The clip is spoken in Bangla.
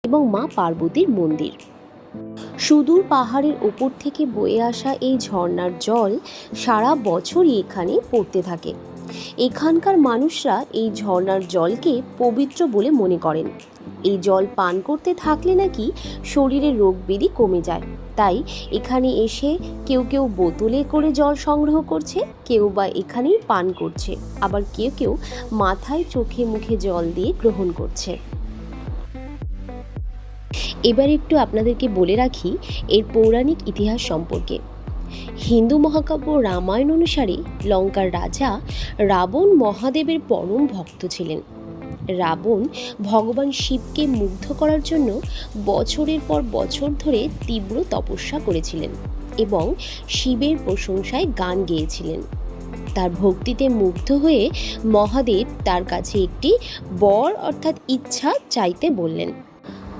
এবং মা পার্বতীর মন্দির। সুদূর পাহাড়ের ওপর থেকে বয়ে আসা এই ঝর্ণার জল সারা বছরই এখানে পড়তে থাকে। এখানকার মানুষরা এই ঝর্ণার জলকে পবিত্র বলে মনে করেন। এই জল পান করতে থাকলে নাকি শরীরের রোগ ব্যাধি কমে যায়। তাই এখানে এসে কেউ কেউ বোতলে করে জল সংগ্রহ করছে, কেউ বা এখানেই পান করছে, আবার কেউ কেউ মাথায় চোখে মুখে জল দিয়ে গ্রহণ করছে। এবার একটু আপনাদেরকে বলে রাখি এর পৌরাণিক ইতিহাস সম্পর্কে। হিন্দু মহাকাব্য রামায়ণ অনুসারে লঙ্কার রাজা রাবণ মহাদেবের পরম ভক্ত ছিলেন। রাবণ ভগবান শিবকে মুগ্ধ করার জন্য বছরের পর বছর ধরে তীব্র তপস্যা করেছিলেন এবং শিবের প্রশংসায় গান গেয়েছিলেন। তার ভক্তিতে মুগ্ধ হয়ে মহাদেব তার কাছে একটি বর অর্থাৎ ইচ্ছা চাইতে বললেন।